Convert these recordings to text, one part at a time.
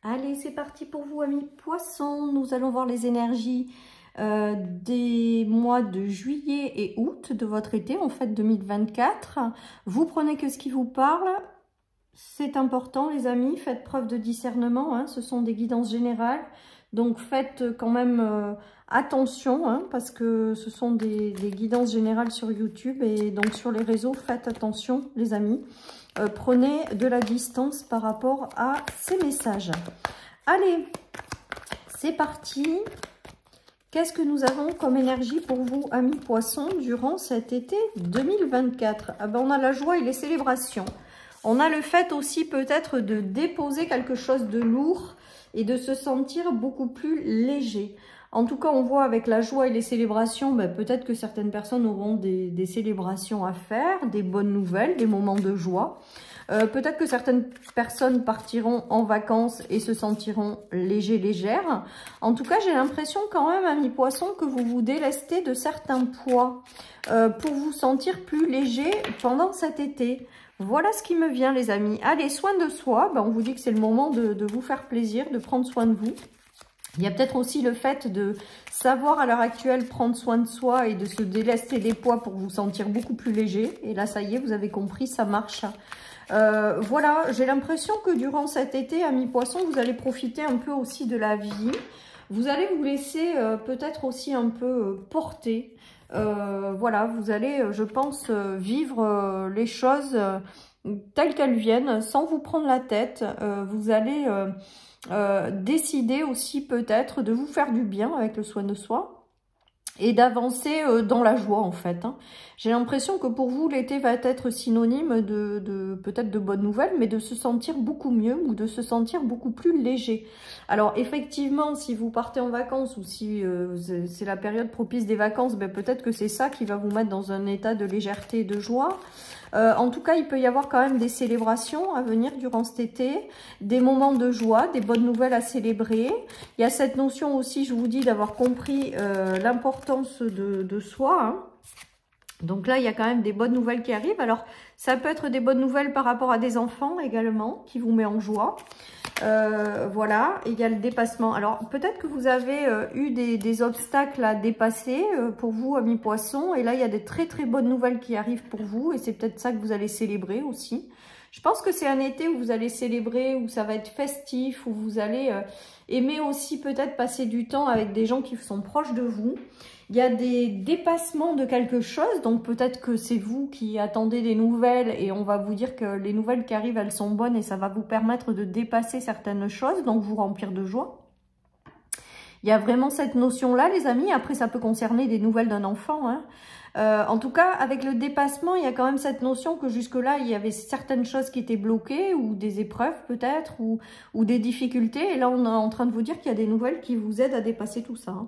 Allez, c'est parti pour vous, amis poissons. Nous allons voir les énergies des mois de juillet et août de votre été, en fait 2024. Vous prenez que ce qui vous parle. C'est important, les amis. Faites preuve de discernement. Hein. Ce sont des guidances générales. Donc, faites quand même attention, hein, parce que ce sont des guidances générales sur YouTube. Et donc, sur les réseaux, faites attention, les amis. Prenez de la distance par rapport à ces messages. Allez, c'est parti. Qu'est-ce que nous avons comme énergie pour vous, amis poissons, durant cet été 2024? Ah ben, on a la joie et les célébrations. On a le fait aussi peut-être de déposer quelque chose de lourd et de se sentir beaucoup plus léger. En tout cas, on voit avec la joie et les célébrations, ben, peut-être que certaines personnes auront des célébrations à faire, des bonnes nouvelles, des moments de joie. Peut-être que certaines personnes partiront en vacances et se sentiront légers, légères. En tout cas, j'ai l'impression quand même, amis poissons, que vous vous délestez de certains poids pour vous sentir plus léger pendant cet été. Voilà ce qui me vient, les amis. Allez, soin de soi. Ben, on vous dit que c'est le moment de vous faire plaisir, de prendre soin de vous. Il y a peut-être aussi le fait de savoir à l'heure actuelle prendre soin de soi et de se délester des poids pour vous sentir beaucoup plus léger. Et là, ça y est, vous avez compris, ça marche. Voilà, j'ai l'impression que durant cet été, amis poissons, vous allez profiter un peu aussi de la vie. Vous allez vous laisser peut-être aussi un peu porter. Voilà, vous allez, je pense, vivre les choses telles qu'elles viennent, sans vous prendre la tête. Vous allez décider aussi peut-être de vous faire du bien avec le soin de soi. Et d'avancer dans la joie, en fait. Hein. J'ai l'impression que pour vous, l'été va être synonyme de peut-être de bonnes nouvelles, mais de se sentir beaucoup mieux ou de se sentir beaucoup plus léger. Alors, effectivement, si vous partez en vacances ou si c'est la période propice des vacances, ben, peut-être que c'est ça qui va vous mettre dans un état de légèreté et de joie. En tout cas, il peut y avoir quand même des célébrations à venir durant cet été, des moments de joie, des bonnes nouvelles à célébrer. Il y a cette notion aussi, je vous dis, d'avoir compris l'importance de soi. Hein. Donc là, il y a quand même des bonnes nouvelles qui arrivent. Alors, ça peut être des bonnes nouvelles par rapport à des enfants également, qui vous met en joie. Voilà, et il y a le dépassement. Alors, peut-être que vous avez eu des obstacles à dépasser pour vous, amis poissons. Et là, il y a des très très bonnes nouvelles qui arrivent pour vous. Et c'est peut-être ça que vous allez célébrer aussi. Je pense que c'est un été où vous allez célébrer, où ça va être festif, où vous allez aimer aussi peut-être passer du temps avec des gens qui sont proches de vous. Il y a des dépassements de quelque chose, donc peut-être que c'est vous qui attendez des nouvelles et on va vous dire que les nouvelles qui arrivent, elles sont bonnes et ça va vous permettre de dépasser certaines choses, donc vous remplir de joie. Il y a vraiment cette notion-là, les amis. Après, ça peut concerner des nouvelles d'un enfant, hein. En tout cas, avec le dépassement, il y a quand même cette notion que jusque-là, il y avait certaines choses qui étaient bloquées ou des épreuves peut-être ou des difficultés. Et là, on est en train de vous dire qu'il y a des nouvelles qui vous aident à dépasser tout ça. Hein.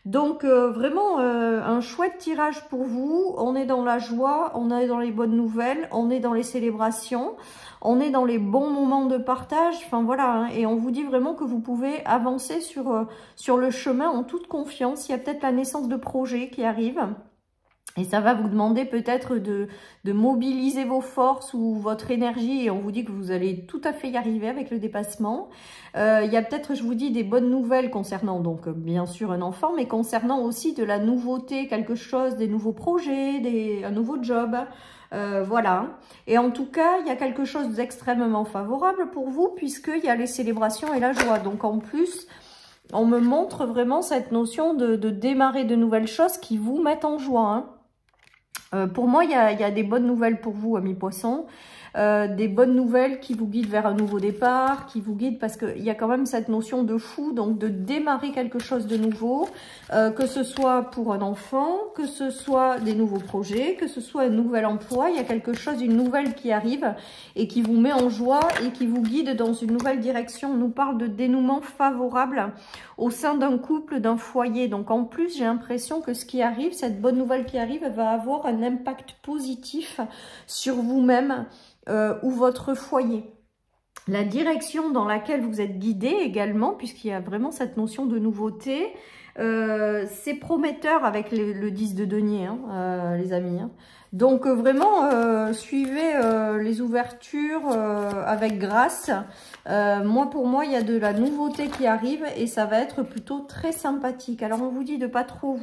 Donc, vraiment, un chouette tirage pour vous. On est dans la joie, on est dans les bonnes nouvelles, on est dans les célébrations, on est dans les bons moments de partage. Enfin, voilà. Hein, et on vous dit vraiment que vous pouvez avancer sur le chemin en toute confiance. Il y a peut-être la naissance de projets qui arrivent. Et ça va vous demander peut-être de mobiliser vos forces ou votre énergie et on vous dit que vous allez tout à fait y arriver avec le dépassement. Il y a peut-être, je vous dis, des bonnes nouvelles concernant donc bien sûr un enfant, mais concernant aussi de la nouveauté, quelque chose, des nouveaux projets, un nouveau job. Voilà. Et en tout cas, il y a quelque chose d'extrêmement favorable pour vous puisqu'il y a les célébrations et la joie. Donc en plus, on me montre vraiment cette notion de démarrer de nouvelles choses qui vous mettent en joie. Hein. Pour moi, il y a des bonnes nouvelles pour vous, amis poissons. Des bonnes nouvelles qui vous guident vers un nouveau départ, qui vous guident parce qu'il y a quand même cette notion de fou, donc de démarrer quelque chose de nouveau, que ce soit pour un enfant, que ce soit des nouveaux projets, que ce soit un nouvel emploi, il y a quelque chose, une nouvelle qui arrive et qui vous met en joie et qui vous guide dans une nouvelle direction. On nous parle de dénouement favorable au sein d'un couple, d'un foyer. Donc en plus, j'ai l'impression que ce qui arrive, cette bonne nouvelle qui arrive, va avoir un impact positif sur vous-même ou votre foyer. la direction dans laquelle vous êtes guidé également, puisqu'il y a vraiment cette notion de nouveauté. C'est prometteur avec le 10 de denier, hein, les amis. Hein. Donc vraiment, suivez les ouvertures avec grâce. Pour moi, il y a de la nouveauté qui arrive et ça va être plutôt très sympathique. Alors, on vous dit de pas trop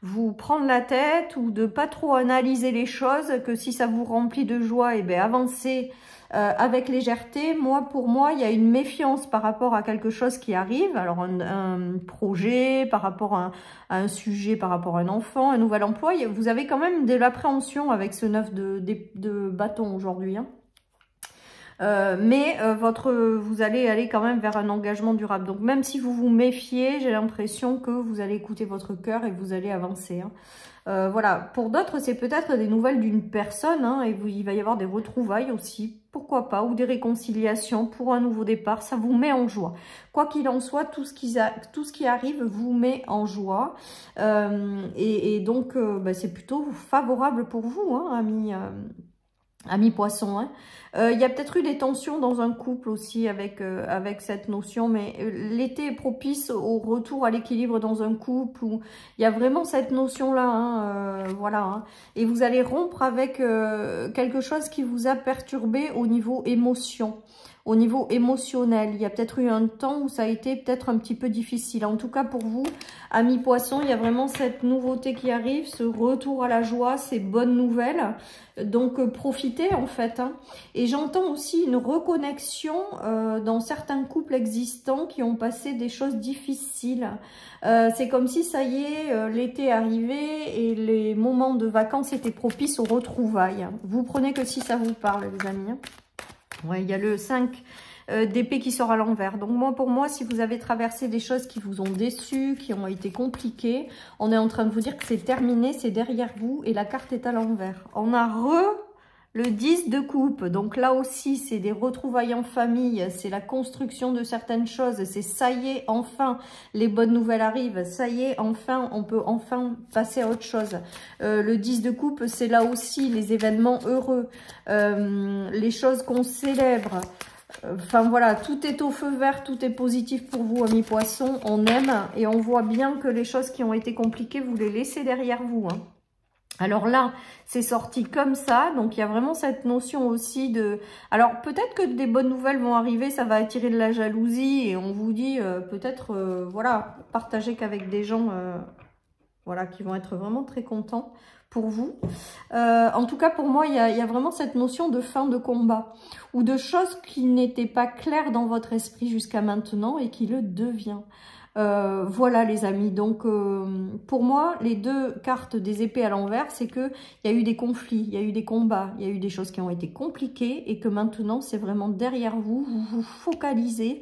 vous prendre la tête ou de pas trop analyser les choses, que si ça vous remplit de joie, et bien avancez avec légèreté. Pour moi, il y a une méfiance par rapport à quelque chose qui arrive. Alors, un projet, par rapport à un sujet, par rapport à un enfant, un nouvel emploi. Vous avez quand même de l'appréhension avec ce 9 de bâton aujourd'hui. Hein. Vous allez aller quand même vers un engagement durable. Donc, même si vous vous méfiez, j'ai l'impression que vous allez écouter votre cœur et vous allez avancer. Hein. Voilà, pour d'autres, c'est peut-être des nouvelles d'une personne, hein, et il va y avoir des retrouvailles aussi, pourquoi pas, ou des réconciliations pour un nouveau départ, ça vous met en joie. Quoi qu'il en soit, tout ce qui arrive vous met en joie, donc c'est plutôt favorable pour vous, hein, amis poissons. Hein. Il y a peut-être eu des tensions dans un couple aussi avec cette notion, mais l'été est propice au retour à l'équilibre dans un couple où il y a vraiment cette notion-là, hein, voilà. Hein. Et vous allez rompre avec quelque chose qui vous a perturbé au niveau émotion. Au niveau émotionnel, il y a peut-être eu un temps où ça a été peut-être un petit peu difficile. En tout cas, pour vous, amis poissons, il y a vraiment cette nouveauté qui arrive, ce retour à la joie, ces bonnes nouvelles. Donc, profitez en fait. Hein. Et j'entends aussi une reconnexion dans certains couples existants qui ont passé des choses difficiles. C'est comme si, ça y est, l'été arrivait et les moments de vacances étaient propices aux retrouvailles. Vous prenez que si ça vous parle, les amis. Hein. Ouais, il y a le 5 d'épée qui sort à l'envers. Donc pour moi, si vous avez traversé des choses qui vous ont déçu, qui ont été compliquées, on est en train de vous dire que c'est terminé, c'est derrière vous et la carte est à l'envers. On a le 10 de coupe. Donc là aussi, c'est des retrouvailles en famille, c'est la construction de certaines choses, c'est ça y est, enfin, les bonnes nouvelles arrivent, ça y est, enfin, on peut enfin passer à autre chose. Le 10 de coupe, c'est là aussi les événements heureux, les choses qu'on célèbre. Enfin voilà, tout est au feu vert, tout est positif pour vous, amis poissons, on aime et on voit bien que les choses qui ont été compliquées, vous les laissez derrière vous, hein. Alors là, c'est sorti comme ça, donc il y a vraiment cette notion aussi de... Alors peut-être que des bonnes nouvelles vont arriver, ça va attirer de la jalousie et on vous dit peut-être, voilà, partagez qu'avec des gens voilà, qui vont être vraiment très contents pour vous. En tout cas, pour moi, il y a vraiment cette notion de fin de combat ou de choses qui n'étaient pas claires dans votre esprit jusqu'à maintenant et qui le devient. Voilà les amis, donc pour moi les deux cartes des épées à l'envers, c'est que il y a eu des conflits, il y a eu des combats, il y a eu des choses qui ont été compliquées et que maintenant c'est vraiment derrière vous, vous vous focalisez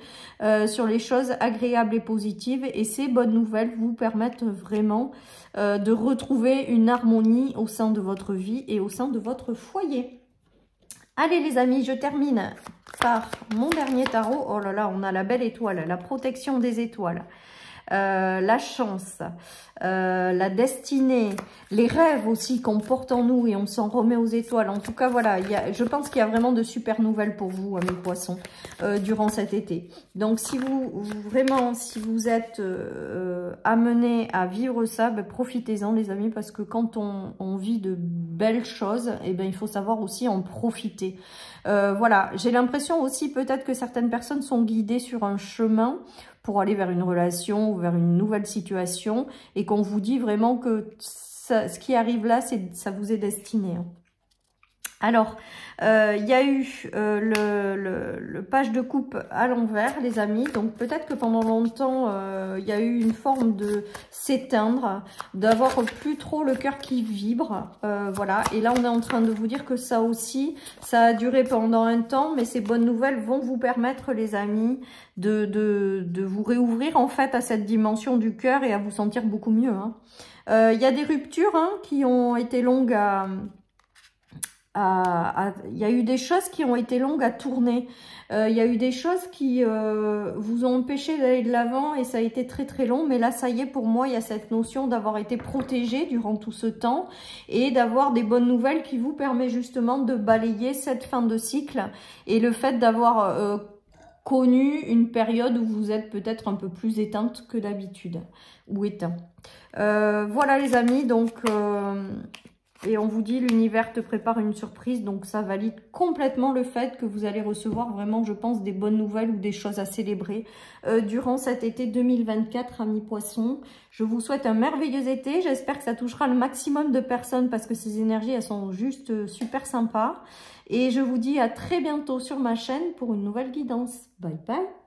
sur les choses agréables et positives et ces bonnes nouvelles vous permettent vraiment de retrouver une harmonie au sein de votre vie et au sein de votre foyer. Allez les amis, je termine par mon dernier tarot. Oh là là, on a la belle étoile, la protection des étoiles, la chance, la destinée, les rêves aussi qu'on porte en nous et on s'en remet aux étoiles. En tout cas, voilà, je pense qu'il y a vraiment de super nouvelles pour vous, mes poissons, durant cet été. Donc, si vous êtes amenés à vivre ça, ben, profitez-en, les amis, parce que quand on vit de belles choses, eh ben, il faut savoir aussi en profiter. Voilà, j'ai l'impression aussi peut-être que certaines personnes sont guidées sur un chemin pour aller vers une relation ou vers une nouvelle situation et qu'on vous dit vraiment que ce qui arrive là, ça vous est destiné. Hein. Alors, il y a eu le page de coupe à l'envers, les amis. Donc, peut-être que pendant longtemps, il y a eu une forme de s'éteindre, d'avoir plus trop le cœur qui vibre. Voilà. Et là, on est en train de vous dire que ça aussi, ça a duré pendant un temps. Mais ces bonnes nouvelles vont vous permettre, les amis, de vous réouvrir, en fait, à cette dimension du cœur et à vous sentir beaucoup mieux. Hein. Il y a des ruptures qui ont été longues il y a eu des choses qui ont été longues à tourner. Il y a eu des choses qui vous ont empêché d'aller de l'avant et ça a été très très long. Mais là, ça y est, pour moi, il y a cette notion d'avoir été protégé durant tout ce temps et d'avoir des bonnes nouvelles qui vous permet justement de balayer cette fin de cycle et le fait d'avoir connu une période où vous êtes peut-être un peu plus éteinte que d'habitude ou éteint. Voilà les amis, donc... et on vous dit, l'univers te prépare une surprise, donc ça valide complètement le fait que vous allez recevoir vraiment, je pense, des bonnes nouvelles ou des choses à célébrer durant cet été 2024, amis poissons. Je vous souhaite un merveilleux été, j'espère que ça touchera le maximum de personnes parce que ces énergies, elles sont juste super sympas. Et je vous dis à très bientôt sur ma chaîne pour une nouvelle guidance. Bye bye.